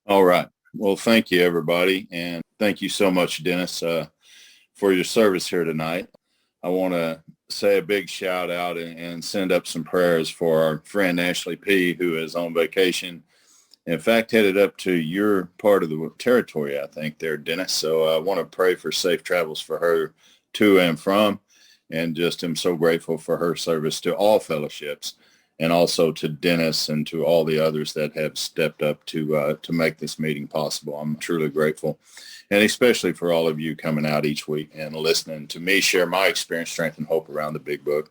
All right. Well, thank you, everybody. And thank you so much, Dennis, for your service here tonight. I want to say a big shout out and send up some prayers for our friend Ashley P., who is on vacation. In fact, headed up to your part of the territory, I think, there, Dennis. So I want to pray for safe travels for her to and from. And just am so grateful for her service to all fellowships, and also to Dennis and to all the others that have stepped up to make this meeting possible. I'm truly grateful, and especially for all of you coming out each week and listening to me share my experience, strength, and hope around the big book.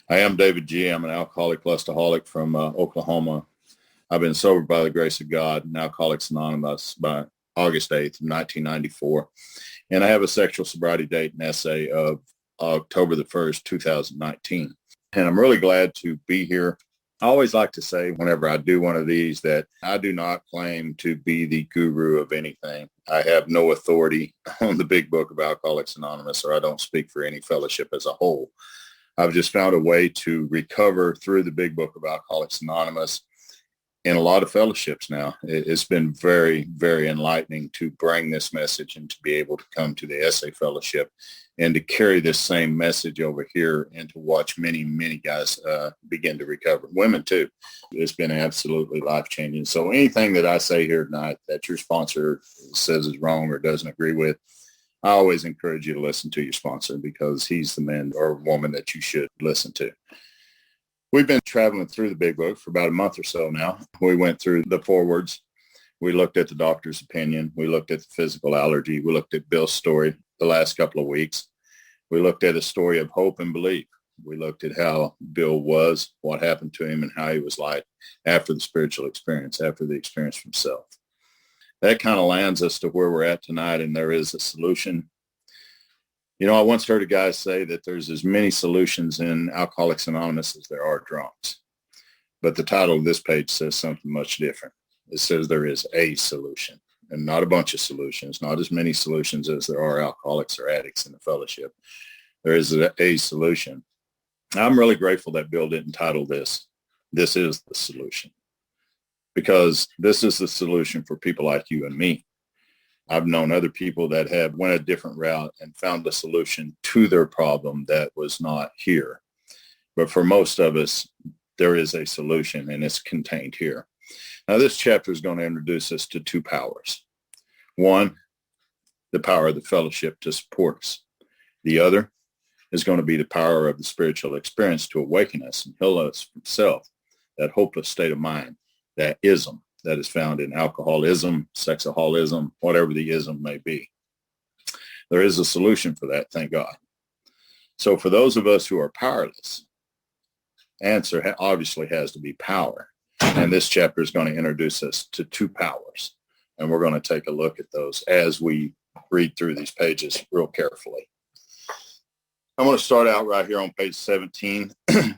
I am David G. I'm an alcoholic, lustaholic from Oklahoma. I've been sober by the grace of God, and Alcoholics Anonymous by August 8th, 1994. And I have a sexual sobriety date and essay of October the 1st, 2019. And I'm really glad to be here. I always like to say whenever I do one of these that I do not claim to be the guru of anything. I have no authority on the big book of Alcoholics Anonymous, or I don't speak for any fellowship as a whole. I've just found a way to recover through the big book of Alcoholics Anonymous in a lot of fellowships now. It's been very, very enlightening to bring this message and to be able to come to the SA fellowship and to carry this same message over here and to watch many, many guys begin to recover. Women too. It's been absolutely life-changing. So anything that I say here tonight that your sponsor says is wrong or doesn't agree with, I always encourage you to listen to your sponsor, because he's the man or woman that you should listen to. We've been traveling through the big book for about a month or so now. We went through the forewords. We looked at the doctor's opinion. We looked at the physical allergy. We looked at Bill's story the last couple of weeks. We looked at a story of hope and belief. We looked at how Bill was, what happened to him, and how he was like after the spiritual experience, after the experience from self. That kind of lands us to where we're at tonight, and there is a solution. You know, I once heard a guy say that there's as many solutions in Alcoholics Anonymous as there are drunks. But the title of this page says something much different. It says there is a solution, and not a bunch of solutions, not as many solutions as there are alcoholics or addicts in the fellowship. There is a solution. I'm really grateful that Bill didn't title this is the solution, because this is the solution for people like you and me. I've known other people that have went a different route and found a solution to their problem that was not here. But for most of us, there is a solution, and it's contained here. Now, this chapter is going to introduce us to two powers. One, the power of the fellowship to support us. The other is going to be the power of the spiritual experience to awaken us and heal us from self, that hopeless state of mind, that ism that is found in alcoholism, sexaholism, whatever the ism may be. There is a solution for that, thank God. So for those of us who are powerless, answer obviously has to be power. And this chapter is going to introduce us to two powers. And we're going to take a look at those as we read through these pages real carefully. I'm going to start out right here on page 17.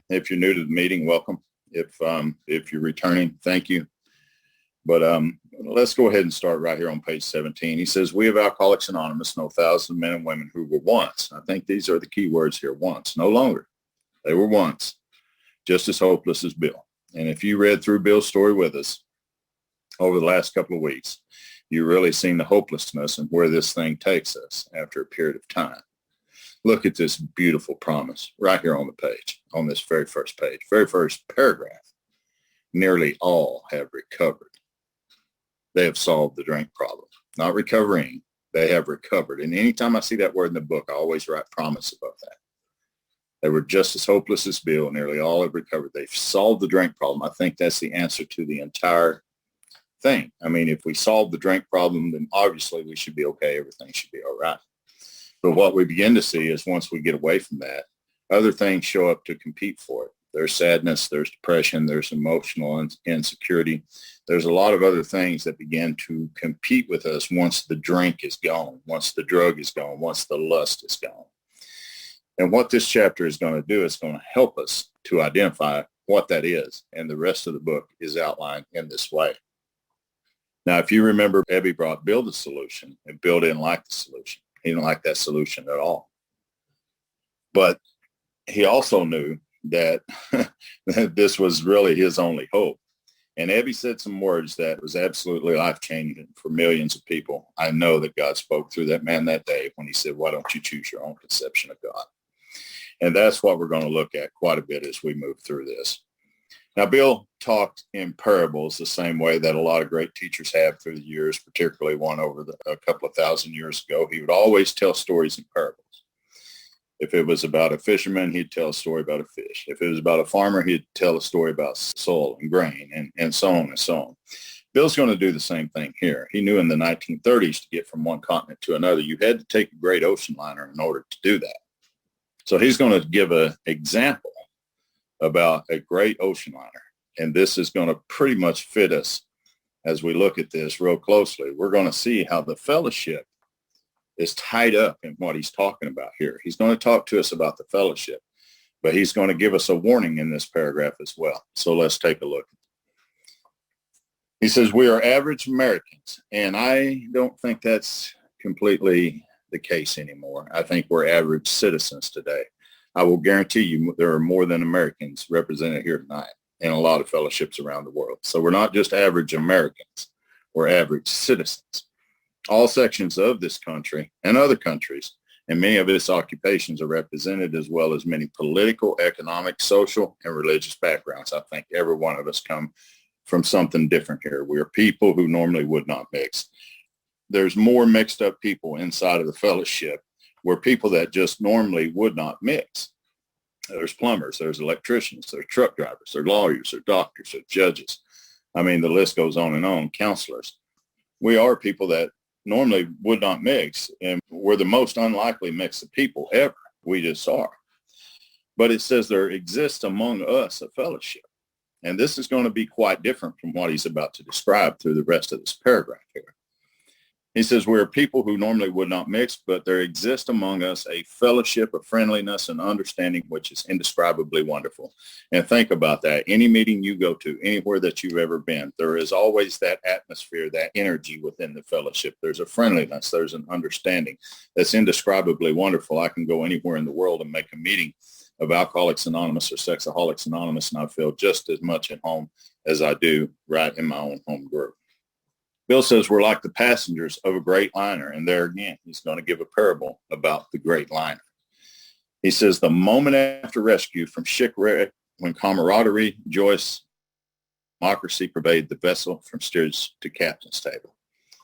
If you're new to the meeting, welcome. If you're returning, thank you. But let's go ahead and start right here on page 17. He says, we of Alcoholics Anonymous know thousands of men and women who were once, I think these are the key words here, once, no longer. They were once just as hopeless as Bill. And if you read through Bill's story with us over the last couple of weeks, you've really seen the hopelessness and where this thing takes us after a period of time. Look at this beautiful promise right here on the page, on this very first page, very first paragraph. Nearly all have recovered. They have solved the drink problem. Not recovering, they have recovered. And anytime I see that word in the book, I always write promise above that. They were just as hopeless as Bill. Nearly all have recovered. They've solved the drink problem. I think that's the answer to the entire thing. I mean, if we solve the drink problem, then obviously we should be okay. Everything should be all right. But what we begin to see is once we get away from that, other things show up to compete for it. There's sadness, there's depression, there's emotional insecurity. There's a lot of other things that begin to compete with us once the drink is gone, once the drug is gone, once the lust is gone. And what this chapter is going to do is going to help us to identify what that is. And the rest of the book is outlined in this way. Now, if you remember, Ebby brought Bill the solution, and Bill didn't like the solution. He didn't like that solution at all. But he also knew that this was really his only hope. And Ebby said some words that was absolutely life-changing for millions of people. I know that God spoke through that man that day when he said, why don't you choose your own conception of God? And that's what we're going to look at quite a bit as we move through this. Now, Bill talked in parables the same way that a lot of great teachers have through the years, particularly one over a couple of thousand years ago. He would always tell stories in parables. If it was about a fisherman, he'd tell a story about a fish. If it was about a farmer, he'd tell a story about soil and grain and so on and so on. Bill's going to do the same thing here. He knew in the 1930s to get from one continent to another, you had to take a great ocean liner in order to do that. So he's going to give an example about a great ocean liner. And this is going to pretty much fit us as we look at this real closely. We're going to see how the fellowship is tied up in what he's talking about here. He's going to talk to us about the fellowship, but he's going to give us a warning in this paragraph as well. So let's take a look. He says, we are average Americans, and I don't think that's completely the case anymore. I think we're average citizens today. I will guarantee you there are more than Americans represented here tonight in a lot of fellowships around the world. So we're not just average Americans, we're average citizens. All sections of this country and other countries and many of its occupations are represented, as well as many political, economic, social, and religious backgrounds. I think every one of us come from something different here. We are people who normally would not mix. There's more mixed up people inside of the fellowship. We're people that just normally would not mix. There's plumbers, there's electricians, there's truck drivers, there's lawyers, there's doctors, there's judges. I mean, the list goes on, counselors. We are people that normally would not mix, and we're the most unlikely mix of people ever. We just are. But it says there exists among us a fellowship. And this is going to be quite different from what he's about to describe through the rest of this paragraph here. He says, we're people who normally would not mix, but there exists among us a fellowship of friendliness and understanding, which is indescribably wonderful. And think about that. Any meeting you go to, anywhere that you've ever been, there is always that atmosphere, that energy within the fellowship. There's a friendliness. There's an understanding that's indescribably wonderful. I can go anywhere in the world and make a meeting of Alcoholics Anonymous or Sexaholics Anonymous, and I feel just as much at home as I do right in my own home group. Bill says we're like the passengers of a great liner. And there again, he's going to give a parable about the great liner. He says the moment after rescue from shipwreck, when camaraderie, joy, democracy pervade the vessel from steerage to captain's table.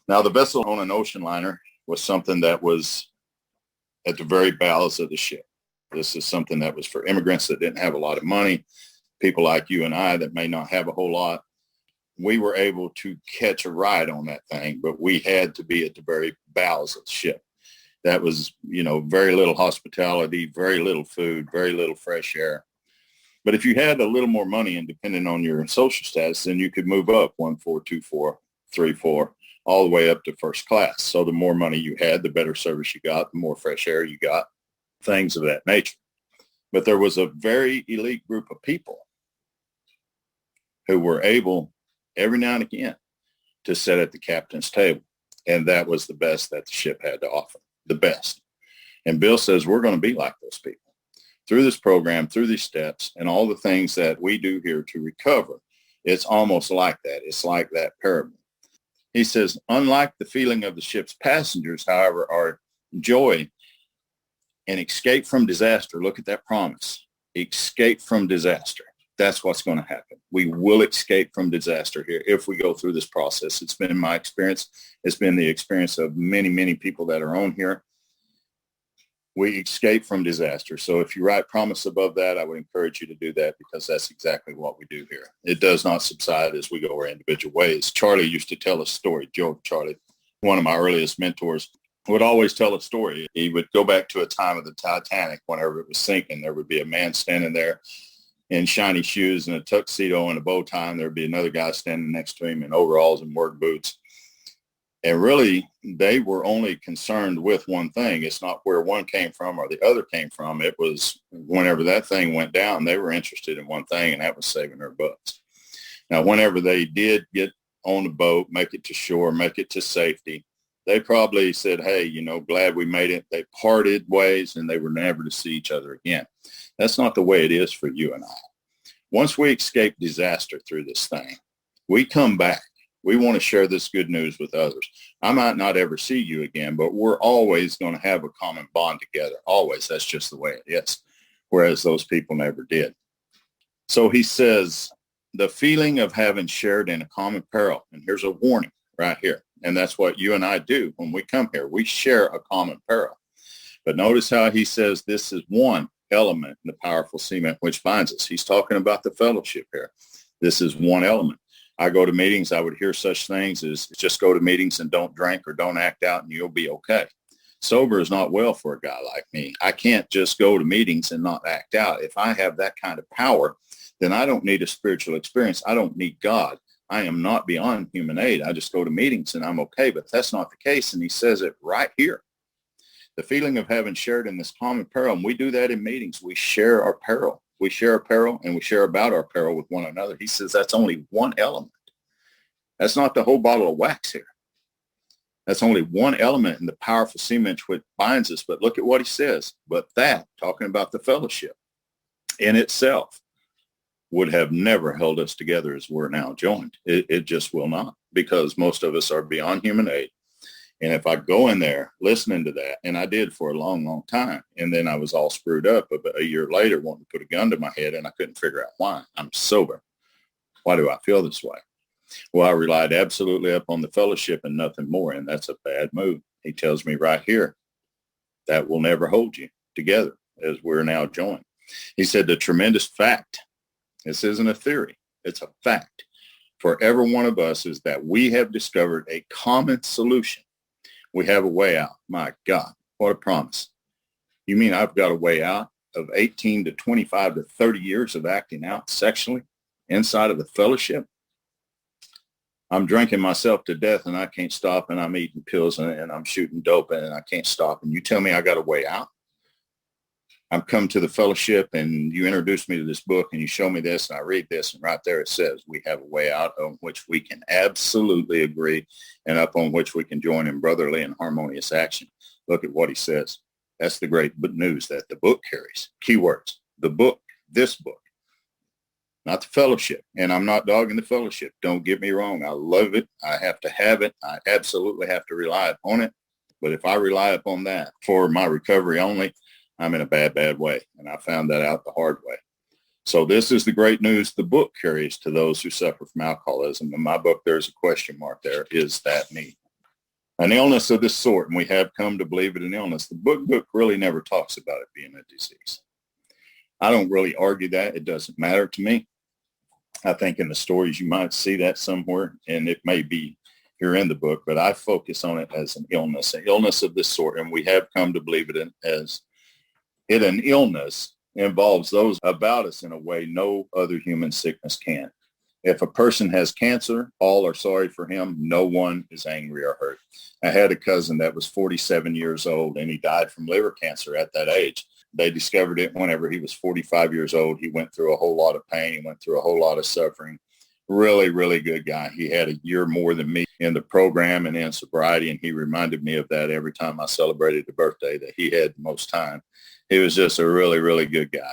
Now, the vessel on an ocean liner was something that was at the very bowels of the ship. This is something that was for immigrants that didn't have a lot of money, people like you and I that may not have a whole lot. We were able to catch a ride on that thing, but we had to be at the very bowels of the ship. That was, very little hospitality, very little food, very little fresh air. But if you had a little more money, and depending on your social status, then you could move up 1 4 2 4 3 4 all the way up to first class. So the more money you had, the better service you got, the more fresh air you got, things of that nature. But there was a very elite group of people who were able every now and again to sit at the captain's table. And that was the best that the ship had to offer, the best. And Bill says we're going to be like those people. Through this program, through these steps, and all the things that we do here to recover, it's almost like that. It's like that parable. He says, unlike the feeling of the ship's passengers, however, our joy and escape from disaster, look at that promise, escape from disaster. That's what's going to happen. We will escape from disaster here if we go through this process. It's been my experience. It's been the experience of many, many people that are on here. We escape from disaster. So if you write promise above that, I would encourage you to do that, because that's exactly what we do here. It does not subside as we go our individual ways. Charlie used to tell a story. Charlie, one of my earliest mentors, would always tell a story. He would go back to a time of the Titanic whenever it was sinking. There would be a man standing there in shiny shoes and a tuxedo and a bow tie, and there'd be another guy standing next to him in overalls and work boots. And really, they were only concerned with one thing. It's not where one came from or the other came from. It was whenever that thing went down, they were interested in one thing, and that was saving their butts. Now, whenever they did get on the boat, make it to shore, make it to safety, they probably said, hey, glad we made it. They parted ways, and they were never to see each other again. That's not the way it is for you and I. Once we escape disaster through this thing, We come back. We want to share this good news with others. I might not ever see you again, but we're always going to have a common bond together. Always. That's just the way it is. Whereas those people never did. So he says, the feeling of having shared in a common peril. And here's a warning right here. And that's what you and I do when we come here. We share a common peril. But notice how he says this is one element in the powerful cement which binds us. He's talking about the fellowship here. This is one element. I go to meetings, I would hear such things as just go to meetings and don't drink or don't act out and you'll be okay. Sober is not well for a guy like me. I can't just go to meetings and not act out. If I have that kind of power, then I don't need a spiritual experience. I don't need God. I am not beyond human aid. I just go to meetings and I'm okay, but that's not the case. And he says it right here. The feeling of having shared in this common peril, and we do that in meetings. We share our peril. We share our peril and we share about our peril with one another. He says that's only one element. That's not the whole bottle of wax here. That's only one element in the powerful cement which binds us. But look at what he says. But that, talking about the fellowship in itself, would have never held us together as we're now joined. It just will not, because most of us are beyond human aid. And if I go in there listening to that, and I did for a long, long time, and then I was all screwed up a year later wanting to put a gun to my head, and I couldn't figure out why. I'm sober. Why do I feel this way? Well, I relied absolutely upon the fellowship and nothing more, and that's a bad move. He tells me right here, that will never hold you together as we're now joined. He said the tremendous fact, this isn't a theory, it's a fact, for every one of us is that we have discovered a common solution. We have a way out. My God, what a promise. You mean I've got a way out of 18 to 25 to 30 years of acting out sexually inside of the fellowship? I'm drinking myself to death and I can't stop, and I'm eating pills and I'm shooting dope and I can't stop. And you tell me I got a way out? I'm come to the fellowship and you introduce me to this book and you show me this and I read this, and right there it says we have a way out on which we can absolutely agree and upon which we can join in brotherly and harmonious action. Look at what he says. That's the great news that the book carries. Keywords, the book, this book, not the fellowship. And I'm not dogging the fellowship. Don't get me wrong. I love it. I have to have it. I absolutely have to rely upon it. But if I rely upon that for my recovery only, I'm in a bad, bad way. And I found that out the hard way. So this is the great news the book carries to those who suffer from alcoholism. In my book, there's a question mark there. Is that me? An illness of this sort, and we have come to believe it an illness. The book really never talks about it being a disease. I don't really argue that. It doesn't matter to me. I think in the stories you might see that somewhere, and it may be here in the book, but I focus on it as an illness of this sort, and we have come to believe it as an illness involves those about us in a way no other human sickness can. If a person has cancer, all are sorry for him. No one is angry or hurt. I had a cousin that was 47 years old, and he died from liver cancer at that age. They discovered it whenever he was 45 years old. He went through a whole lot of pain. He went through a whole lot of suffering. Really, really good guy. He had a year more than me in the program and in sobriety, and he reminded me of that every time I celebrated the birthday, that he had the most time. He was just a really, really good guy.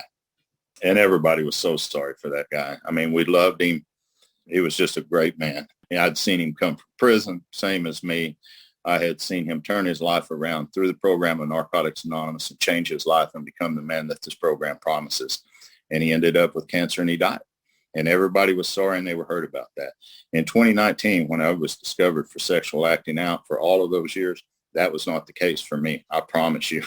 And everybody was so sorry for that guy. I mean, we loved him. He was just a great man. I'd seen him come from prison, same as me. I had seen him turn his life around through the program of Narcotics Anonymous and change his life and become the man that this program promises. And he ended up with cancer and he died. And everybody was sorry and they were hurt about that. In 2019, when I was discovered for sexual acting out for all of those years, that was not the case for me. I promise you.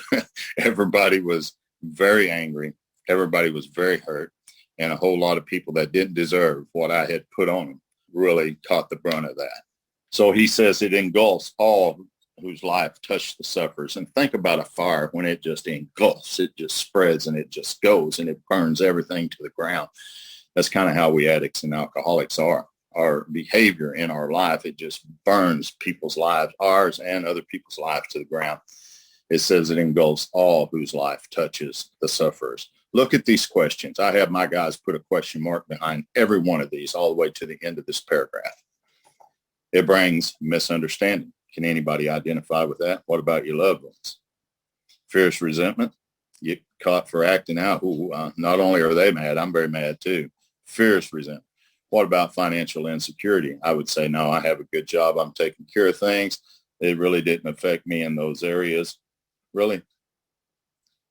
Everybody was very angry. Everybody was very hurt. And a whole lot of people that didn't deserve what I had put on them really caught the brunt of that. So he says it engulfs all whose life touched the sufferers. And think about a fire when it just engulfs, it just spreads and it just goes and it burns everything to the ground. That's kind of how we addicts and alcoholics are. Our behavior in our life, it just burns people's lives, ours and other people's lives, to the ground. It says it engulfs all whose life touches the sufferers. Look at these questions. I have my guys put a question mark behind every one of these all the way to the end of this paragraph. It brings misunderstanding. Can anybody identify with that? What about your loved ones? Fierce resentment. Get caught for acting out. Ooh, not only are they mad, I'm very mad too. Fierce resentment. What about financial insecurity? I would say, no, I have a good job. I'm taking care of things. It really didn't affect me in those areas. Really?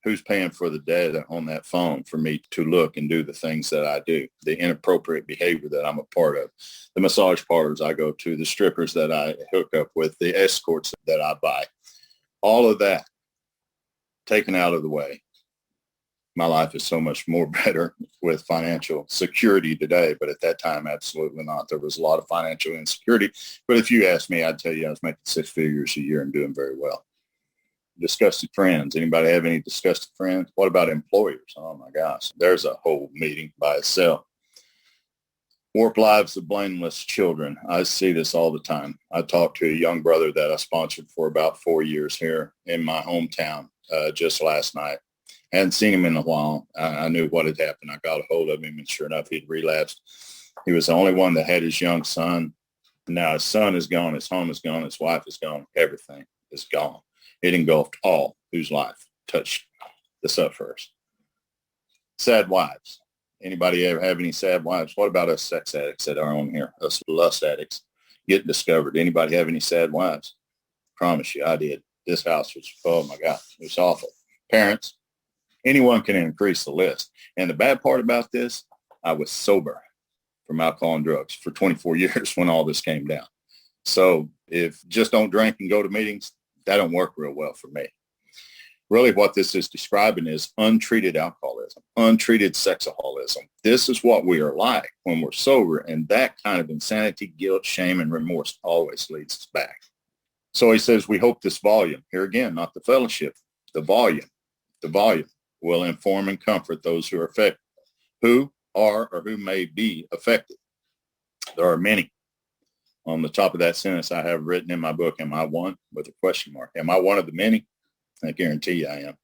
Who's paying for the data on that phone for me to look and do the things that I do, the inappropriate behavior that I'm a part of, the massage parlors I go to, the strippers that I hook up with, the escorts that I buy, all of that taken out of the way. My life is so much more better with financial security today, but at that time, absolutely not. There was a lot of financial insecurity. But if you ask me, I'd tell you I was making 6 figures a year and doing very well. Disgusted friends. Anybody have any disgusted friends? What about employers? Oh my gosh, there's a whole meeting by itself. Warped lives of blameless children. I see this all the time. I talked to a young brother that I sponsored for about 4 years here in my hometown just last night. Hadn't seen him in a while. I knew what had happened. I got a hold of him, and sure enough, he'd relapsed. He was the only one that had his young son. Now his son is gone. His home is gone. His wife is gone. Everything is gone. It engulfed all whose life touched the sufferers. Sad wives. Anybody ever have any sad wives? What about us sex addicts that are on here? Us lust addicts getting discovered. Anybody have any sad wives? Promise you, I did. This house was, oh my God, it was awful. Parents, anyone can increase the list. And the bad part about this, I was sober from alcohol and drugs for 24 years when all this came down. So if just don't drink and go to meetings, that don't work real well for me. Really what this is describing is untreated alcoholism, untreated sexaholism. This is what we are like when we're sober, and that kind of insanity, guilt, shame, and remorse always leads us back. So he says, we hope this volume, here again, not the fellowship, the volume will inform and comfort those who are affected, who are or who may be affected. There are many. On the top of that sentence, I have written in my book, am I one? With a question mark. Am I one of the many? I guarantee you I am.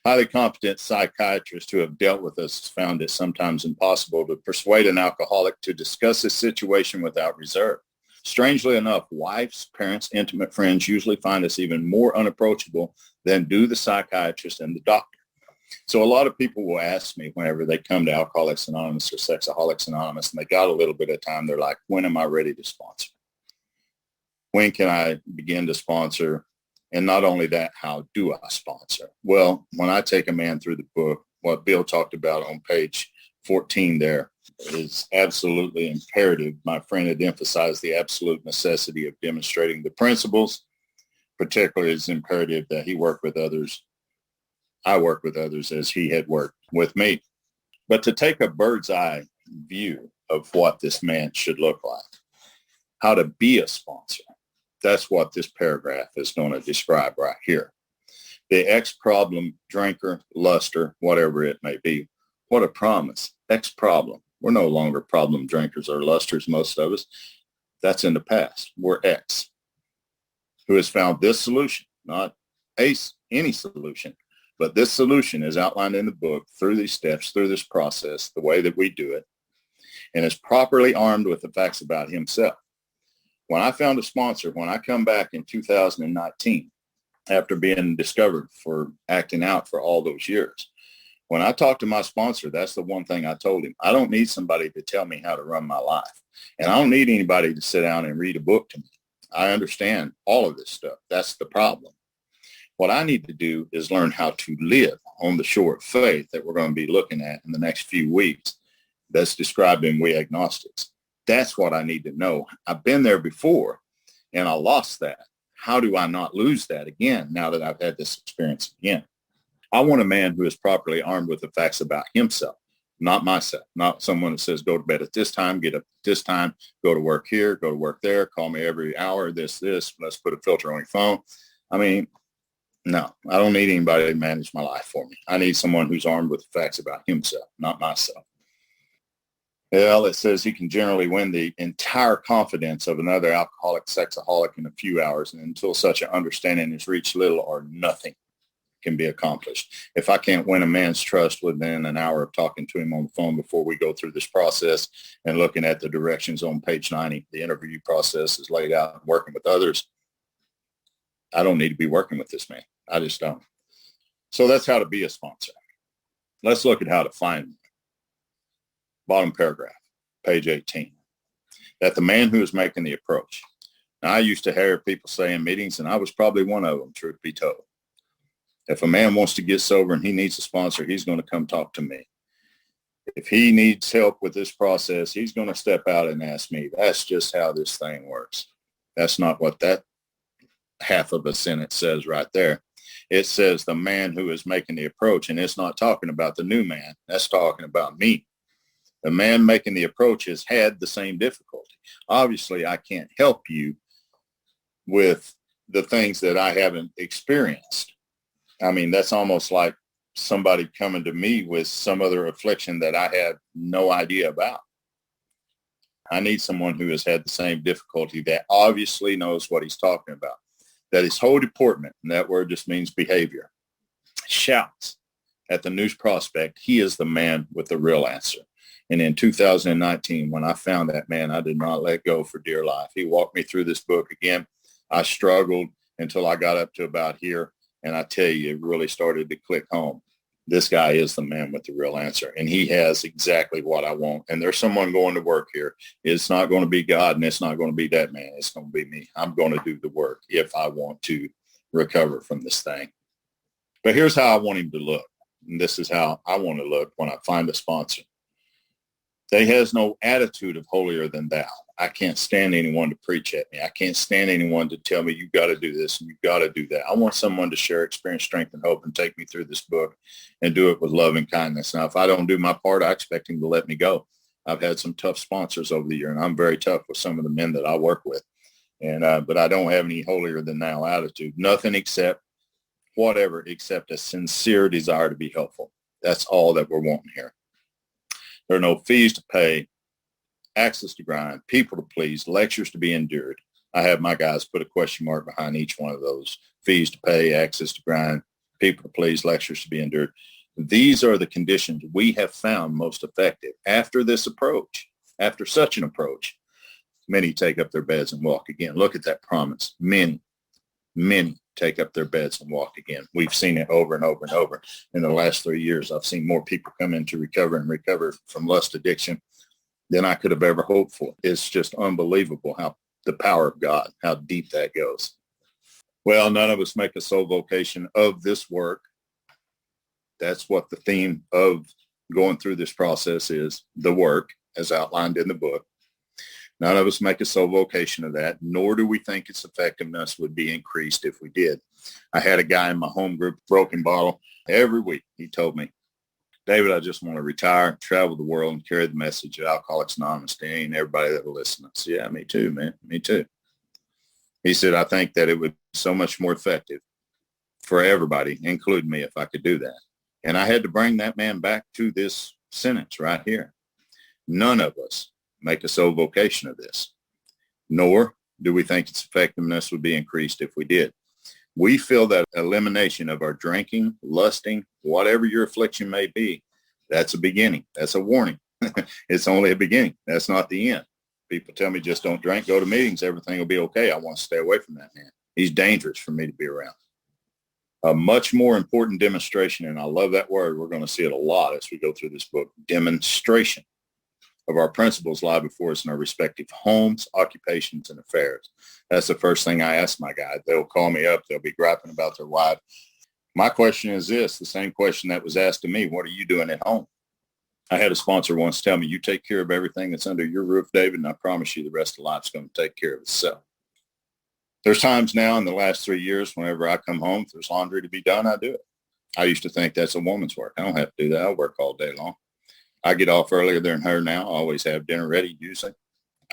Highly competent psychiatrists who have dealt with us found it sometimes impossible to persuade an alcoholic to discuss his situation without reserve. Strangely enough, wives, parents, intimate friends usually find us even more unapproachable than do the psychiatrist and the doctor. So a lot of people will ask me whenever they come to Alcoholics Anonymous or Sexaholics Anonymous, and they got a little bit of time, they're like, when am I ready to sponsor? When can I begin to sponsor? And not only that, how do I sponsor? Well, when I take a man through the book, what Bill talked about on page 14 there is absolutely imperative. My friend had emphasized the absolute necessity of demonstrating the principles. Particularly, it's imperative that he work with others. I work with others as he had worked with me. But to take a bird's eye view of what this man should look like, how to be a sponsor, that's what this paragraph is going to describe right here. The ex-problem drinker, luster, whatever it may be. What a promise. Ex-problem. We're no longer problem drinkers or lusters, most of us. That's in the past. We're ex. Who has found this solution, not any solution, but this solution is outlined in the book through these steps, through this process, the way that we do it, and is properly armed with the facts about himself. When I found a sponsor, when I come back in 2019, after being discovered for acting out for all those years, when I talked to my sponsor, that's the one thing I told him. I don't need somebody to tell me how to run my life. And I don't need anybody to sit down and read a book to me. I understand all of this stuff. That's the problem. What I need to do is learn how to live on the shore of faith that we're going to be looking at in the next few weeks. That's described in We Agnostics. That's what I need to know. I've been there before and I lost that. How do I not lose that again now that I've had this experience again? I want a man who is properly armed with the facts about himself, not myself, not someone who says, go to bed at this time, get up at this time, go to work here, go to work there, call me every hour, this, let's put a filter on your phone. I mean, no, I don't need anybody to manage my life for me. I need someone who's armed with the facts about himself, not myself. Well, it says he can generally win the entire confidence of another alcoholic, sexaholic in a few hours, and until such an understanding is reached, little or nothing can be accomplished. If I can't win a man's trust within an hour of talking to him on the phone before we go through this process and looking at the directions on page 90, the interview process is laid out and working with others, I don't need to be working with this man. I just don't. So that's how to be a sponsor. Let's look at how to find one. Bottom paragraph. page 18, that the man who is making the approach. Now, I used to hear people say in meetings, and I was probably one of them, truth be told. If a man wants to get sober and he needs a sponsor, he's going to come talk to me. If he needs help with this process, he's going to step out and ask me. That's just how this thing works. That's not what that half of a sentence says right there. It says the man who is making the approach, and it's not talking about the new man. That's talking about me. The man making the approach has had the same difficulty. Obviously, I can't help you with the things that I haven't experienced. I mean, that's almost like somebody coming to me with some other affliction that I have no idea about. I need someone who has had the same difficulty that obviously knows what he's talking about. That his whole deportment, and that word just means behavior, shouts at the news prospect, he is the man with the real answer. And in 2019, when I found that man, I did not let go for dear life. He walked me through this book again. I struggled until I got up to about here. And I tell you, it really started to click home. This guy is the man with the real answer. And he has exactly what I want. And there's someone going to work here. It's not going to be God, and it's not going to be that man. It's going to be me. I'm going to do the work if I want to recover from this thing. But here's how I want him to look. And this is how I want to look when I find a sponsor. They has no attitude of holier than thou. I can't stand anyone to preach at me. I can't stand anyone to tell me you've got to do this and you've got to do that. I want someone to share experience, strength, and hope and take me through this book and do it with love and kindness. Now, if I don't do my part, I expect him to let me go. I've had some tough sponsors over the year, and I'm very tough with some of the men that I work with. And but I don't have any holier than thou attitude. Nothing except a sincere desire to be helpful. That's all that we're wanting here. There are no fees to pay, access to grind, people to please, lectures to be endured. I have my guys put a question mark behind each one of those. Fees to pay, access to grind, people to please, lectures to be endured. These are the conditions we have found most effective. After this approach, after such an approach, many take up their beds and walk again. Look at that promise. Many take up their beds and walk again. We've seen it over and over and over. In the last 3 years, I've seen more people come in to recover from lust addiction than I could have ever hoped for. It's just unbelievable how the power of God, how deep that goes. Well, none of us make a sole vocation of this work. That's what the theme of going through this process is, the work, as outlined in the book. None of us make a sole vocation of that, nor do we think its effectiveness would be increased if we did. I had a guy in my home group, Broken Bottle, every week. He told me, David, I just want to retire, travel the world, and carry the message of Alcoholics Anonymous to any and everybody that will listen. I said, yeah, me too, man. Me too. He said, I think that it would be so much more effective for everybody, including me, if I could do that. And I had to bring that man back to this sentence right here. None of us make a sole vocation of this, nor do we think its effectiveness would be increased if we did. We feel that elimination of our drinking, lusting, whatever your affliction may be, that's a beginning. That's a warning. It's only a beginning. That's not the end. People tell me just don't drink, go to meetings, everything will be okay. I want to stay away from that man. He's dangerous for me to be around. A much more important demonstration, and I love that word, we're going to see it a lot as we go through this book, demonstration of our principles lie before us in our respective homes, occupations, and affairs. That's the first thing I ask my guys. They'll call me up. They'll be griping about their wife. My question is this, the same question that was asked to me, what are you doing at home? I had a sponsor once tell me, you take care of everything that's under your roof, David, and I promise you the rest of life's going to take care of itself. There's times now in the last 3 years, whenever I come home, if there's laundry to be done, I do it. I used to think that's a woman's work. I don't have to do that. I work all day long. I get off earlier than her now. I always have dinner ready usually.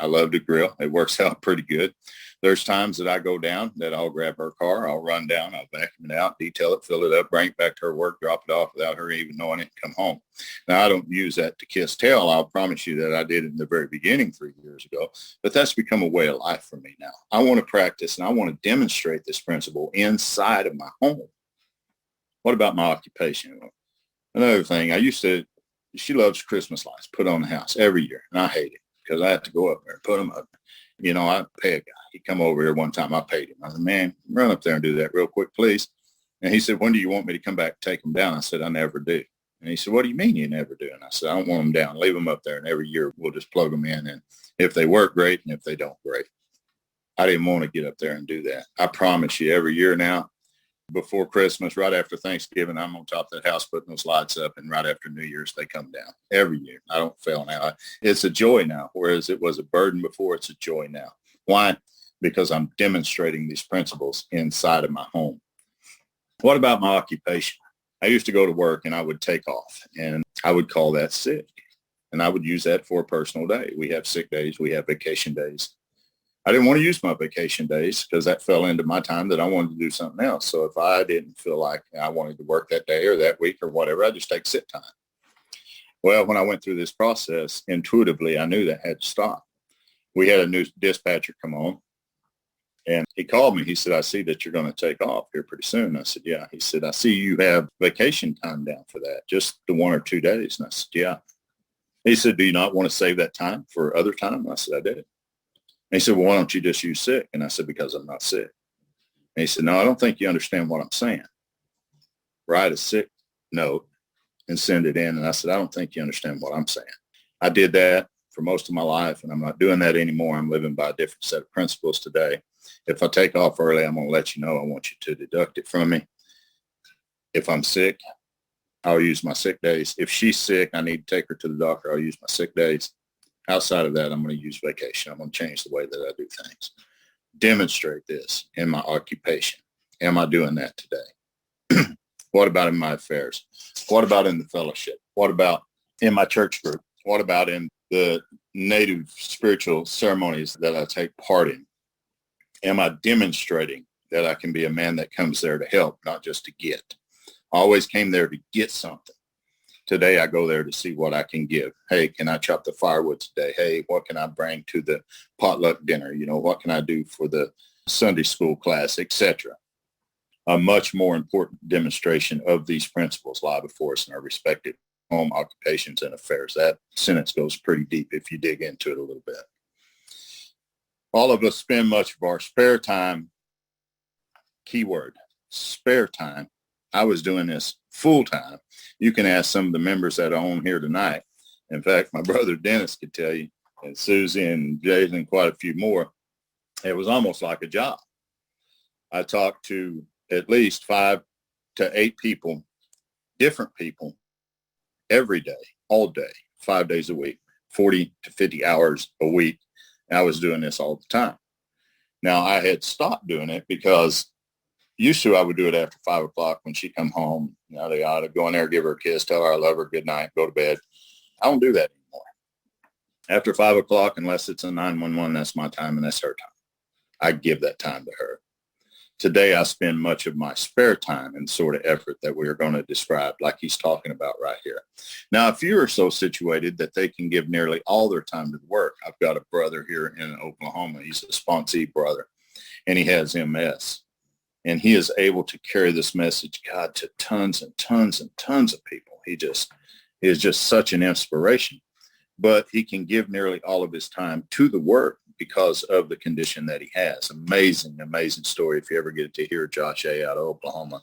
I love to grill. It works out pretty good. There's times that I go down that I'll grab her car. I'll run down. I'll vacuum it out, detail it, fill it up, bring it back to her work, drop it off without her even knowing it, come home. Now, I don't use that to kiss tail. I'll promise you that I did it in the very beginning 3 years ago. But that's become a way of life for me now. I want to practice and I want to demonstrate this principle inside of my home. What about my occupation? Another thing, she loves Christmas lights put on the house every year, and I hate it because I have to go up there and put them up. You know, I pay a guy. He come over here one time. I paid him. I said, man, run up there and do that real quick, please. And he said, when do you want me to come back and take them down? I said, I never do. And he said, what do you mean you never do? And I said, I don't want them down. Leave them up there. And every year we'll just plug them in. And if they work, great. And if they don't, great. I didn't want to get up there and do that. I promise you, every year now, before Christmas, right after Thanksgiving, I'm on top of that house putting those lights up. And right after New Year's, they come down every year. I don't fail now. It's a joy now, whereas it was a burden before. It's a joy now. Why? Because I'm demonstrating these principles inside of my home. What about my occupation? I used to go to work and I would take off and I would call that sick. And I would use that for a personal day. We have sick days. We have vacation days. I didn't want to use my vacation days because that fell into my time that I wanted to do something else. So if I didn't feel like I wanted to work that day or that week or whatever, I just take sick time. Well, when I went through this process, intuitively, I knew that had to stop. We had a new dispatcher come on. And he called me. He said, I see that you're going to take off here pretty soon. I said, yeah. He said, I see you have vacation time down for that, just the 1 or 2 days. And I said, yeah. He said, do you not want to save that time for other time? And I said, I did. And he said, well, why don't you just use sick? And I said, because I'm not sick. And he said, no, I don't think you understand what I'm saying. Write a sick note and send it in. And I said, I don't think you understand what I'm saying. I did that for most of my life, and I'm not doing that anymore. I'm living by a different set of principles today. If I take off early, I'm going to let you know. I want you to deduct it from me. If I'm sick, I'll use my sick days. If she's sick, I need to take her to the doctor. I'll use my sick days. Outside of that, I'm going to use vacation. I'm going to change the way that I do things. Demonstrate this in my occupation. Am I doing that today? What about in my affairs? What about in the fellowship? What about in my church group? What about in the native spiritual ceremonies that I take part in? Am I demonstrating that I can be a man that comes there to help, not just to get? I always came there to get something. Today, I go there to see what I can give. Hey, can I chop the firewood today? Hey, what can I bring to the potluck dinner? You know, what can I do for the Sunday school class, etc.? A much more important demonstration of these principles lie before us in our respective home occupations and affairs. That sentence goes pretty deep if you dig into it a little bit. All of us spend much of our spare time, keyword, spare time. I was doing this full time. You can ask some of the members that are on here tonight. In fact, my brother Dennis could tell you, and Susie and Jason and quite a few more, it was almost like a job. I talked to at least 5 to 8 people, different people, every day, all day, 5 days a week, 40 to 50 hours a week. And I was doing this all the time. Now, I had stopped doing it because used to I would do it after 5 o'clock when she come home. You know, they ought to go in there, give her a kiss, tell her I love her, good night, go to bed. I don't do that anymore. After 5 o'clock, unless it's a 911, that's my time and that's her time. I give that time to her. Today, I spend much of my spare time in sort of effort that we're going to describe like he's talking about right here. Now, if you are so situated that they can give nearly all their time to the work, I've got a brother here in Oklahoma. He's a sponsee brother, and he has MS. And he is able to carry this message, God, to tons and tons and tons of people. He is just such an inspiration. But he can give nearly all of his time to the work because of the condition that he has. Amazing, amazing story. If you ever get to hear Josh A. out of Oklahoma,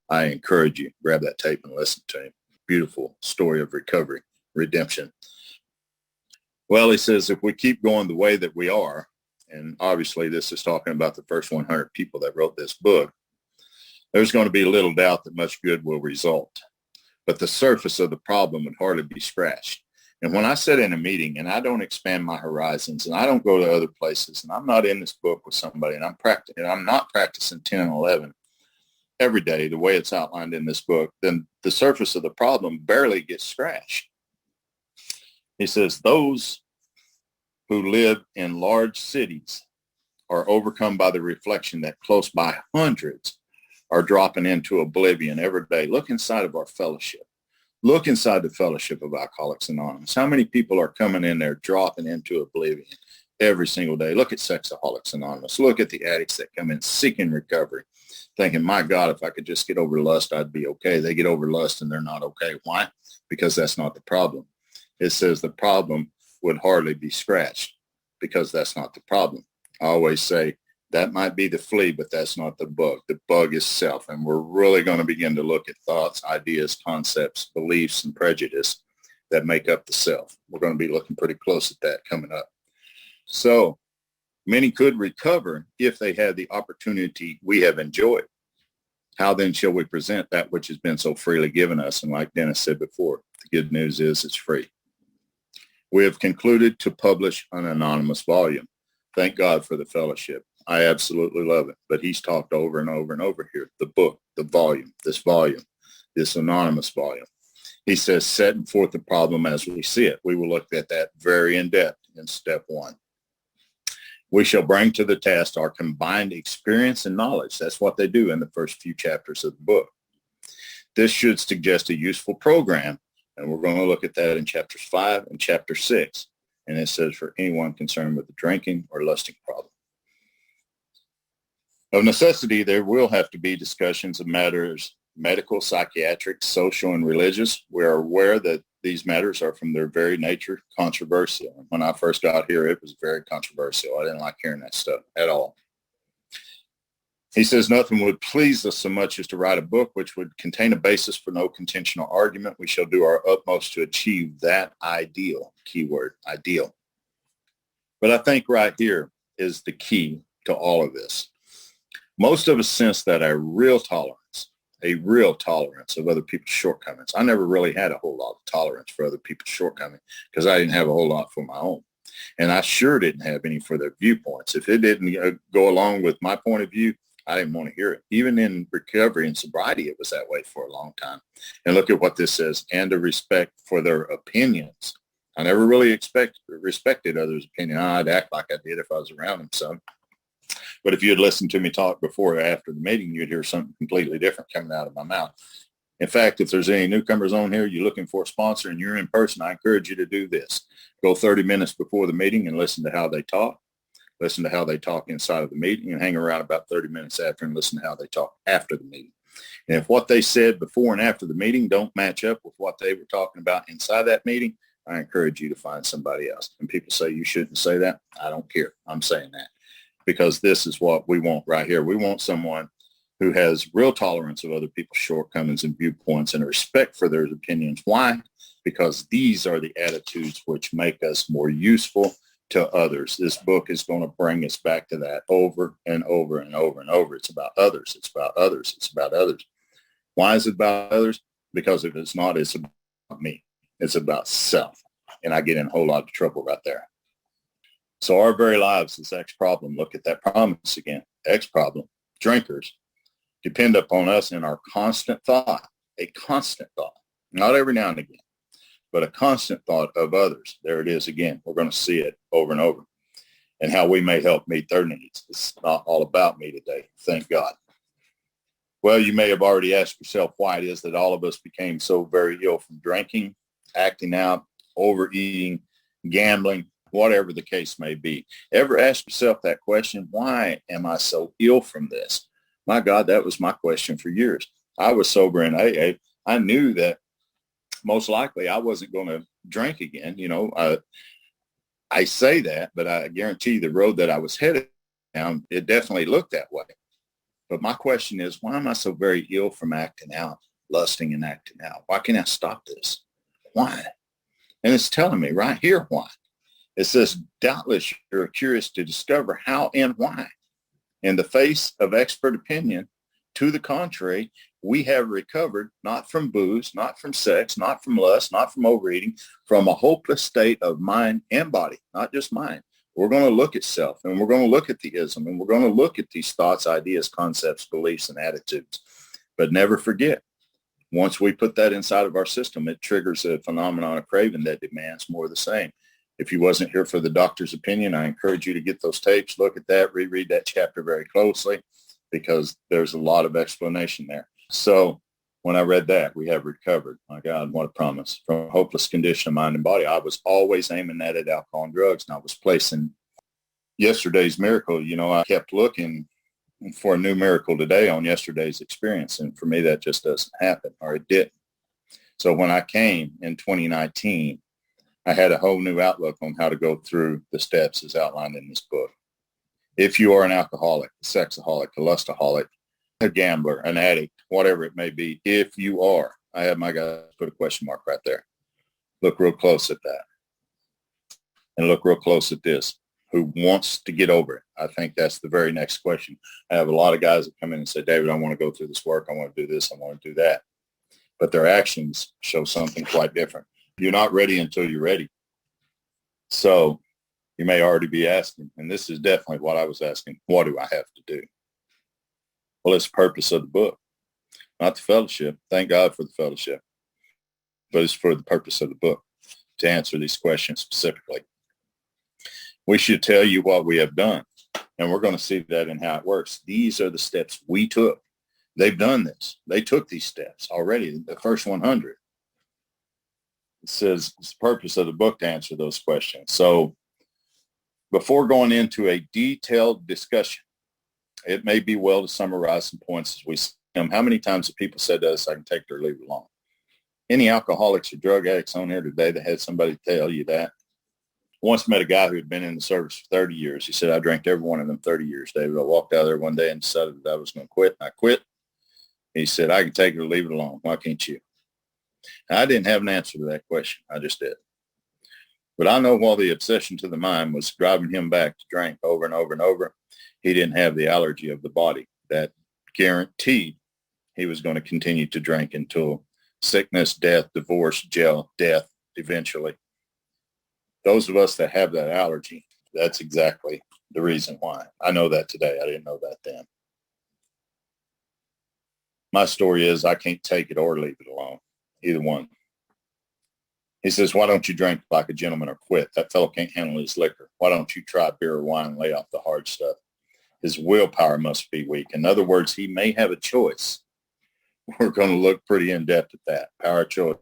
I encourage you, grab that tape and listen to him. Beautiful story of recovery, redemption. Well, he says, if we keep going the way that we are, and obviously this is talking about the first 100 people that wrote this book, there's going to be little doubt that much good will result. But the surface of the problem would hardly be scratched. And when I sit in a meeting and I don't expand my horizons and I don't go to other places and I'm not in this book with somebody and I'm not practicing 10 and 11 every day the way it's outlined in this book, then the surface of the problem barely gets scratched. He says, those who live in large cities are overcome by the reflection that close by hundreds are dropping into oblivion every day. Look inside of our fellowship. Look inside the fellowship of Alcoholics Anonymous. How many people are coming in there dropping into oblivion every single day? Look at Sexaholics Anonymous. Look at the addicts that come in seeking recovery, thinking, my God, if I could just get over lust, I'd be okay. They get over lust and they're not okay. Why? Because that's not the problem. It says the problem would hardly be scratched because that's not the problem. I always say That might be the flea, but that's not the bug. The bug is self. And we're really going to begin to look at thoughts, ideas, concepts, beliefs, and prejudice that make up the self. We're going to be looking pretty close at that coming up. So many could recover if they had the opportunity we have enjoyed. How then shall we present that which has been so freely given us? And like Dennis said before, the good news is it's free. We have concluded to publish an anonymous volume. Thank God for the fellowship. I absolutely love it. But he's talked over and over and over here. The book, the volume, this anonymous volume. He says, setting forth the problem as we see it. We will look at that very in depth in step 1. We shall bring to the test our combined experience and knowledge. That's what they do in the first few chapters of the book. This should suggest a useful program, and we're going to look at that in chapters 5 and chapter 6. And it says for anyone concerned with the drinking or lusting problem. Of necessity, there will have to be discussions of matters medical, psychiatric, social, and religious. We are aware that these matters are from their very nature controversial. When I first got here, it was very controversial. I didn't like hearing that stuff at all. He says nothing would please us so much as to write a book which would contain a basis for no contentional argument. We shall do our utmost to achieve that ideal, keyword, ideal. But I think right here is the key to all of this. Most of us sense that a real tolerance of other people's shortcomings. I never really had a whole lot of tolerance for other people's shortcomings because I didn't have a whole lot for my own. And I sure didn't have any for their viewpoints. If it didn't go along with my point of view, I didn't want to hear it. Even in recovery and sobriety, it was that way for a long time. And look at what this says, and a respect for their opinions. I never really respected others' opinion. I'd act like I did if I was around them some. But if you had listened to me talk before or after the meeting, you'd hear something completely different coming out of my mouth. In fact, if there's any newcomers on here, you're looking for a sponsor and you're in person, I encourage you to do this. Go 30 minutes before the meeting and listen to how they talk. Listen to how they talk inside of the meeting and hang around about 30 minutes after and listen to how they talk after the meeting. And if what they said before and after the meeting don't match up with what they were talking about inside that meeting, I encourage you to find somebody else. And people say you shouldn't say that. I don't care. I'm saying that. Because this is what we want right here. We want someone who has real tolerance of other people's shortcomings and viewpoints and a respect for their opinions. Why? Because these are the attitudes which make us more useful to others. This book is going to bring us back to that over and over and over and over. It's about others. It's about others. It's about others. Why is it about others? Because if it's not, it's about me. It's about self. And I get in a whole lot of trouble right there. So our very lives is X problem. Look at that promise again. X problem. Drinkers depend upon us in our constant thought, a constant thought, not every now and again, but a constant thought of others. There it is again. We're going to see it over and over and how we may help meet their needs. It's not all about me today. Thank God. Well, you may have already asked yourself why it is that all of us became so very ill from drinking, acting out, overeating, gambling, whatever the case may be. Ever ask yourself that question? Why am I so ill from this? My God, that was my question for years. I was sober in AA. I knew that most likely I wasn't going to drink again. You know, I say that, but I guarantee the road that I was headed down, it definitely looked that way. But my question is, why am I so very ill from acting out, lusting and acting out? Why can't I stop this? Why? And it's telling me right here why. It says, doubtless you're curious to discover how and why. In the face of expert opinion, to the contrary, we have recovered not from booze, not from sex, not from lust, not from overeating, from a hopeless state of mind and body, not just mind. We're going to look at self, and we're going to look at the ism, and we're going to look at these thoughts, ideas, concepts, beliefs, and attitudes. But never forget, once we put that inside of our system, it triggers a phenomenon of craving that demands more of the same. If you wasn't here for the doctor's opinion, I encourage you to get those tapes, look at that, reread that chapter very closely, because there's a lot of explanation there. So when I read that, we have recovered. My God, what a promise. From a hopeless condition of mind and body, I was always aiming at alcohol and drugs, and I was placing yesterday's miracle. You know, I kept looking for a new miracle today on yesterday's experience, and for me, that just doesn't happen, or it didn't. So when I came in 2019, I had a whole new outlook on how to go through the steps as outlined in this book. If you are an alcoholic, a sexaholic, a lustaholic, a gambler, an addict, whatever it may be, if you are, I have my guys put a question mark right there. Look real close at that. And look real close at this. Who wants to get over it? I think that's the very next question. I have a lot of guys that come in and say, David, I want to go through this work. I want to do this. I want to do that. But their actions show something quite different. You're not ready until you're ready. So you may already be asking, and this is definitely what I was asking, what do I have to do? Well, it's the purpose of the book, not the fellowship. Thank God for the fellowship. But it's for the purpose of the book to answer these questions specifically. We should tell you what we have done, and we're going to see that in how it works. These are the steps we took. They've done this. They took these steps already, the first 100. It says it's the purpose of the book to answer those questions. So before going into a detailed discussion, it may be well to summarize some points as we see them. How many times have people said to us, I can take it or leave it alone? Any alcoholics or drug addicts on here today that had somebody tell you that? I once met a guy who had been in the service for 30 years. He said, I drank every one of them 30 years, David. I walked out of there one day and decided that I was going to quit. I quit. He said, I can take it or leave it alone. Why can't you? And I didn't have an answer to that question. I just did. But I know while the obsession to the mind was driving him back to drink over and over and over, he didn't have the allergy of the body that guaranteed he was going to continue to drink until sickness, death, divorce, jail, death, eventually. Those of us that have that allergy, that's exactly the reason why. I know that today. I didn't know that then. My story is I can't take it or leave it alone, either one. He says, why don't you drink like a gentleman or quit? That fellow can't handle his liquor. Why don't you try beer or wine and lay off the hard stuff? His willpower must be weak. In other words, he may have a choice. We're going to look pretty in-depth at that. Power, choice,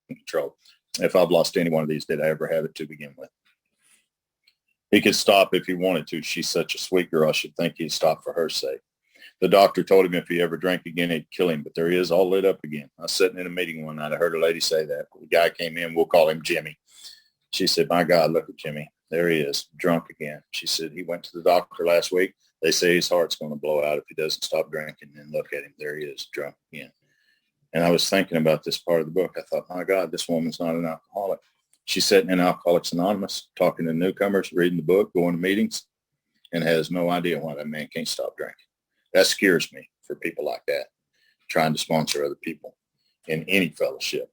and control. If I've lost any one of these, did I ever have it to begin with? He could stop if he wanted to. She's such a sweet girl. I should think he'd stop for her sake. The doctor told him if he ever drank again, he'd kill him. But there he is, all lit up again. I was sitting in a meeting one night. I heard a lady say that. The guy came in. We'll call him Jimmy. She said, my God, look at Jimmy. There he is, drunk again. She said, he went to the doctor last week. They say his heart's going to blow out if he doesn't stop drinking. And look at him. There he is, drunk again. And I was thinking about this part of the book. I thought, my God, this woman's not an alcoholic. She's sitting in Alcoholics Anonymous, talking to newcomers, reading the book, going to meetings, and has no idea why that man can't stop drinking. That scares me for people like that, trying to sponsor other people in any fellowship.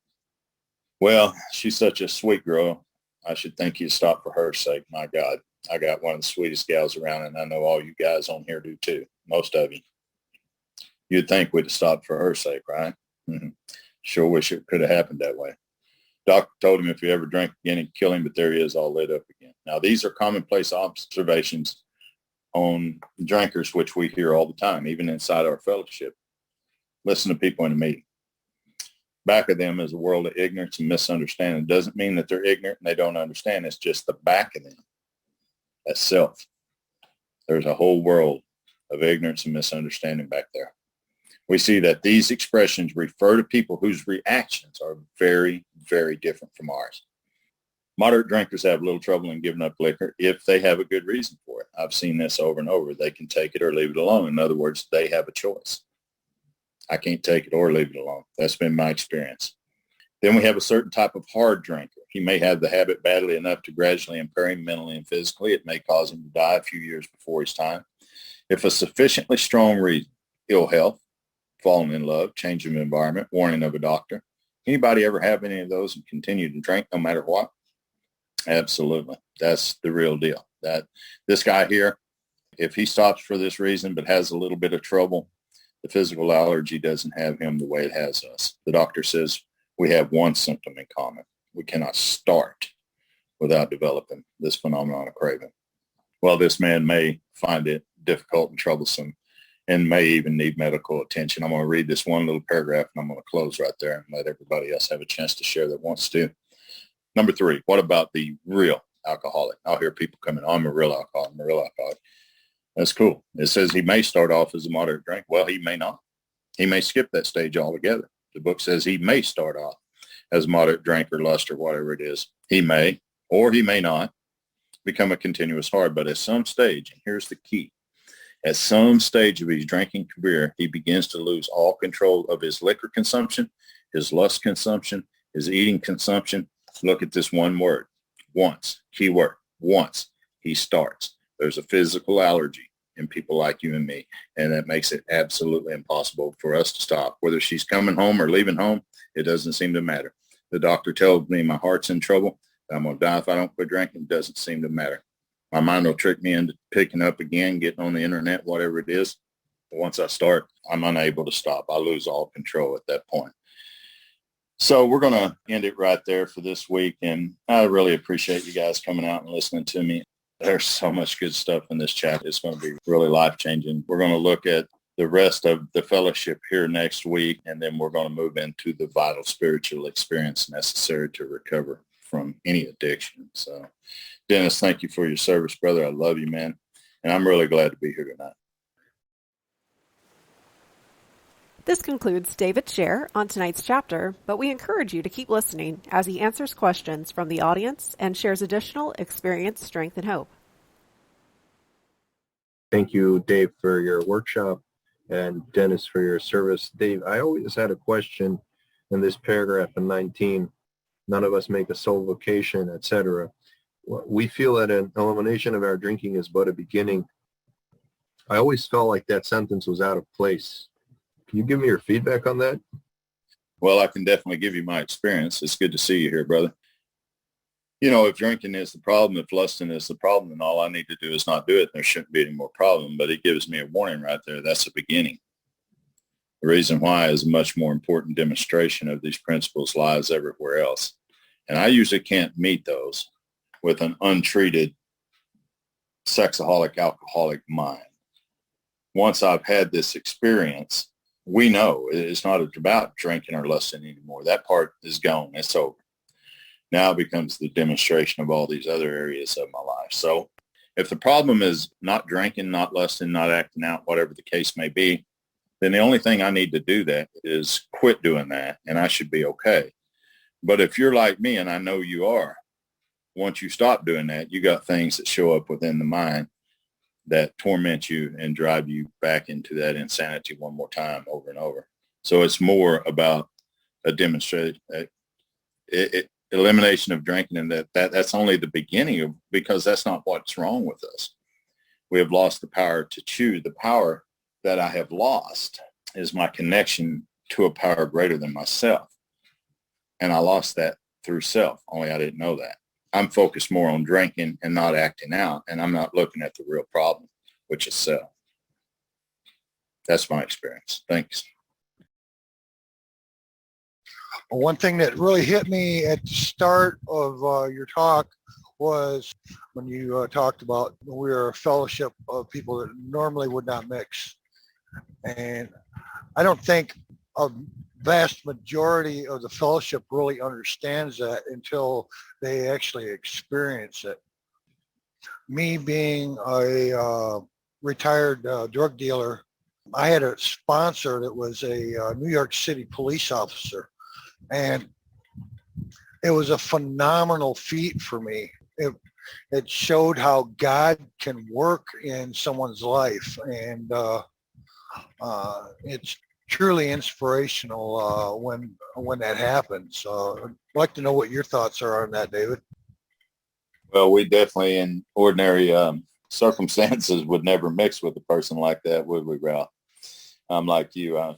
Well, she's such a sweet girl. I should think you'd stop for her sake. My God, I got one of the sweetest gals around, and I know all you guys on here do too, most of you. You'd think we'd have stopped for her sake, right? Mm-hmm. Sure wish it could have happened that way. Doctor told him if he ever drank again, he'd kill him, but there he is, all lit up again. Now, these are commonplace observations on drinkers, which we hear all the time, even inside our fellowship. Listen to people in a meeting. Back of them is a world of ignorance and misunderstanding. It doesn't mean that they're ignorant and they don't understand. It's just the back of them. That's self. There's a whole world of ignorance and misunderstanding back there. We see that these expressions refer to people whose reactions are very, very different from ours. Moderate drinkers have little trouble in giving up liquor if they have a good reason for it. I've seen this over and over. They can take it or leave it alone. In other words, they have a choice. I can't take it or leave it alone. That's been my experience. Then we have a certain type of hard drinker. He may have the habit badly enough to gradually impair him mentally and physically. It may cause him to die a few years before his time. If a sufficiently strong reason, ill health, falling in love, change of environment, warning of a doctor. Anybody ever have any of those and continue to drink no matter what? Absolutely. That's the real deal. That this guy here, if he stops for this reason but has a little bit of trouble, the physical allergy doesn't have him the way it has us. The doctor says we have one symptom in common. We cannot start without developing this phenomenon of craving. Well, this man may find it difficult and troublesome and may even need medical attention. I'm going to read this one little paragraph and I'm going to close right there and let everybody else have a chance to share that wants to. Number 3, what about the real alcoholic? I'll hear people coming, I'm a real alcoholic, I'm a real alcoholic. That's cool. It says he may start off as a moderate drink. Well, he may not. He may skip that stage altogether. The book says he may start off as a moderate drink or lust or whatever it is. He may, or he may not. become a continuous hard. But at some stage, and here's the key, at some stage of his drinking career, he begins to lose all control of his liquor consumption, his lust consumption, his eating consumption. Look at this one word, once, key word, once he starts. There's a physical allergy in people like you and me, and that makes it absolutely impossible for us to stop. Whether she's coming home or leaving home, it doesn't seem to matter. The doctor tells me my heart's in trouble. I'm going to die if I don't quit drinking. It doesn't seem to matter. My mind will trick me into picking up again, getting on the internet, whatever it is. But once I start, I'm unable to stop. I lose all control at that point. So we're going to end it right there for this week. And I really appreciate you guys coming out and listening to me. There's so much good stuff in this chat. It's going to be really life-changing. We're going to look at the rest of the fellowship here next week, and then we're going to move into the vital spiritual experience necessary to recover from any addiction. So, Dennis, thank you for your service, brother. I love you, man. And I'm really glad to be here tonight. This concludes David's share on tonight's chapter, but we encourage you to keep listening as he answers questions from the audience and shares additional experience, strength, and hope. Thank you, Dave, for your workshop, and Dennis for your service. Dave, I always had a question in this paragraph in 19. None of us make a sole vocation, etc. We feel that an elimination of our drinking is but a beginning. I always felt like that sentence was out of place. Can you give me your feedback on that? Well, I can definitely give you my experience. It's good to see you here, brother. You know, if drinking is the problem, if lusting is the problem, then all I need to do is not do it. There shouldn't be any more problem, but it gives me a warning right there. That's the beginning. The reason why is a much more important demonstration of these principles lies everywhere else. And I usually can't meet those with an untreated sexaholic, alcoholic mind. Once I've had this experience, we know it's not about drinking or lusting anymore. That part is gone. It's over. Now it becomes the demonstration of all these other areas of my life. So if the problem is not drinking, not lusting, not acting out, whatever the case may be, then the only thing I need to do that is quit doing that, and I should be okay. But if you're like me, and I know you are, once you stop doing that, you got things that show up within the mind that torment you and drive you back into that insanity one more time over and over. So it's more about a demonstration, elimination of drinking, and that's only the beginning of, because that's not what's wrong with us. We have lost the power to choose. The power that I have lost is my connection to a power greater than myself. And I lost that through self, only I didn't know that. I'm focused more on drinking and not acting out, and I'm not looking at the real problem, which is self. That's my experience. Thanks. One thing that really hit me at the start of your talk was when you talked about we're a fellowship of people that normally would not mix. And I don't think a vast majority of the fellowship really understands that until they actually experience it. Me being a retired drug dealer, I had a sponsor that was a New York City police officer, and it was a phenomenal feat for me. It showed how God can work in someone's life, and it's truly inspirational when that happens. I'd like to know what your thoughts are on that, David. Well, we definitely in ordinary circumstances would never mix with a person like that, would we, Ralph? I'm like you. I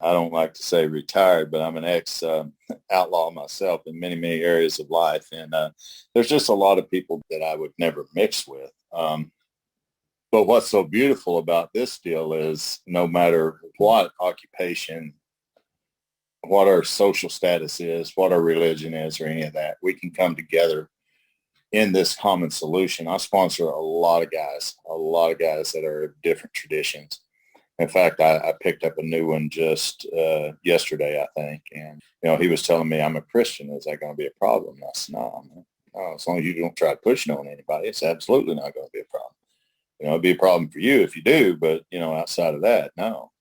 don't like to say retired, but I'm an ex-outlaw myself in many, many areas of life. And there's just a lot of people that I would never mix with. But what's so beautiful about this deal is no matter what occupation, what our social status is, what our religion is, or any of that, we can come together in this common solution. I sponsor a lot of guys that are of different traditions. In fact, I picked up a new one just yesterday, I think. And, he was telling me, I'm a Christian. Is that going to be a problem? And I said, no, as long as you don't try pushing on anybody, it's absolutely not going to be a problem. It'd be a problem for you if you do, but, outside of that, no.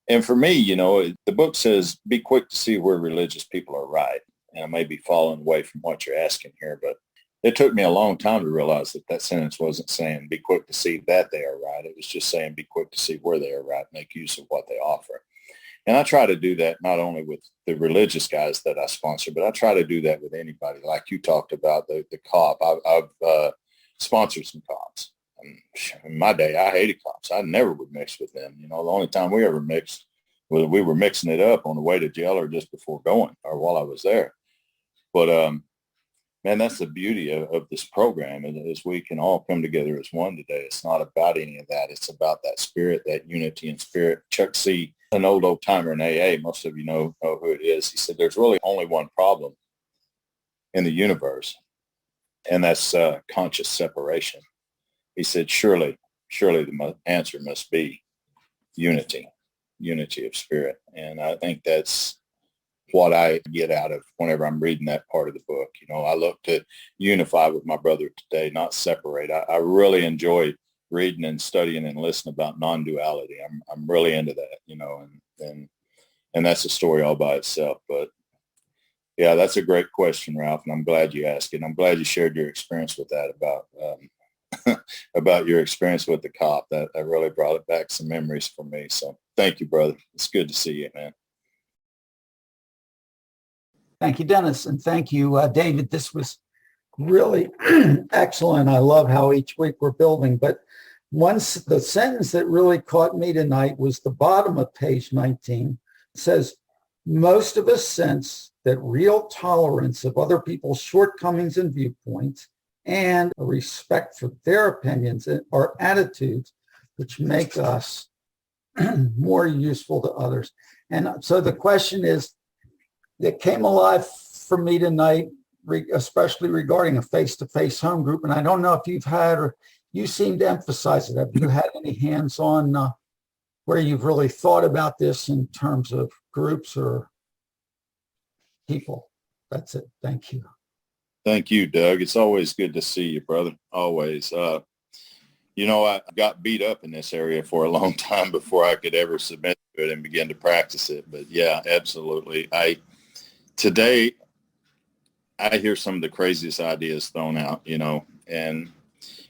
And for me, the book says, be quick to see where religious people are right. And I may be falling away from what you're asking here, but it took me a long time to realize that that sentence wasn't saying be quick to see that they are right. It was just saying be quick to see where they are right, make use of what they offer. And I try to do that not only with the religious guys that I sponsor, but I try to do that with anybody. Like you talked about the cop. I've sponsored some cops. In my day, I hated cops. I never would mix with them. You know, the only time we ever mixed, we were mixing it up on the way to jail or just before going or while I was there. But man, that's the beauty of this program is we can all come together as one today. It's not about any of that. It's about that spirit, that unity and spirit. Chuck C., an old timer in AA, most of you know who it is. He said, there's really only one problem in the universe, and that's conscious separation. He said, surely the answer must be unity of spirit. And I think that's what I get out of whenever I'm reading that part of the book. You know, I look to unify with my brother today, not separate. I really enjoy reading and studying and listening about non-duality. I'm really into that, you know, and that's a story all by itself. But yeah, that's a great question, Ralph, and I'm glad you asked it. And I'm glad you shared your experience with that about your experience with the cop. That really brought it back some memories for me. So thank you, brother. It's good to see you, man. Thank you, Dennis. And thank you, David. This was really excellent. I love how each week we're building. But the sentence that really caught me tonight was the bottom of page 19. It says, most of us sense that real tolerance of other people's shortcomings and viewpoints and a respect for their opinions are attitudes which make us more useful to others. And so the question is, that came alive for me tonight, especially regarding a face-to-face home group. And I don't know if you've had, or you seem to emphasize it. Have you had any hands-on where you've really thought about this in terms of groups or people? That's it. Thank you. Thank you, Doug. It's always good to see you, brother. Always. You know, I got beat up in this area for a long time before I could ever submit to it and begin to practice it. But yeah, absolutely. Today, I hear some of the craziest ideas thrown out, you know, and,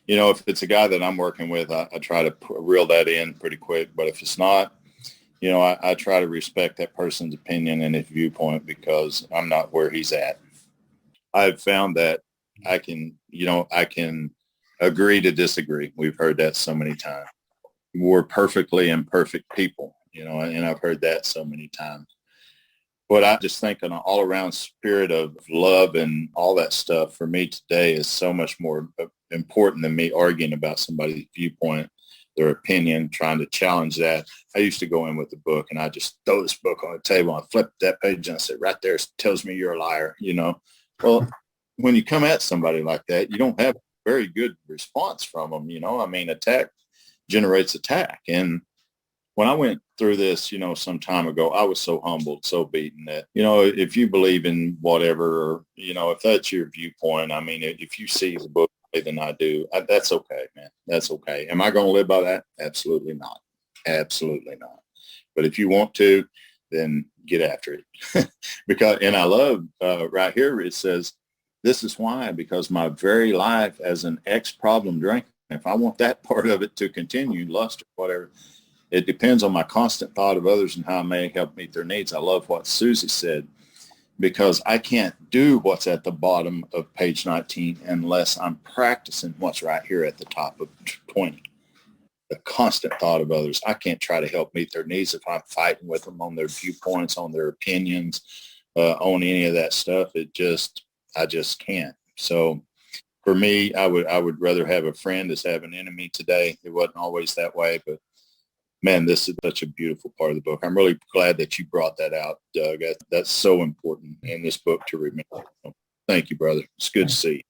you know, if it's a guy that I'm working with, I try to reel that in pretty quick. But if it's not, you know, I try to respect that person's opinion and his viewpoint because I'm not where he's at. I've found that I can agree to disagree. We've heard that so many times. We're perfectly imperfect people, you know, and I've heard that so many times. But I just think an all-around spirit of love and all that stuff for me today is so much more important than me arguing about somebody's viewpoint, their opinion, trying to challenge that. I used to go in with the book and I just throw this book on the table and flip that page and I said, right there, it tells me you're a liar, you know. Well, when you come at somebody like that, you don't have a very good response from them, you know. I mean, attack generates attack. And when I went through this, you know, some time ago, I was so humbled, so beaten that, you know, if you believe in whatever, or, you know, if that's your viewpoint, I mean, if you see the book than I do, that's okay, man. That's okay. Am I going to live by that? Absolutely not. Absolutely not. But if you want to, then get after it. Because, and I love right here, it says, this is why, because my very life as an ex-problem drinker, if I want that part of it to continue, lust or whatever, it depends on my constant thought of others and how I may help meet their needs. I love what Susie said, because I can't do what's at the bottom of page 19 unless I'm practicing what's right here at the top of 20. The constant thought of others. I can't try to help meet their needs if I'm fighting with them on their viewpoints, on their opinions, on any of that stuff. I just can't. So for me, I would rather have a friend as have an enemy today. It wasn't always that way, but man, this is such a beautiful part of the book. I'm really glad that you brought that out, Doug. That's so important in this book to remember. So, thank you, brother. It's good to see you.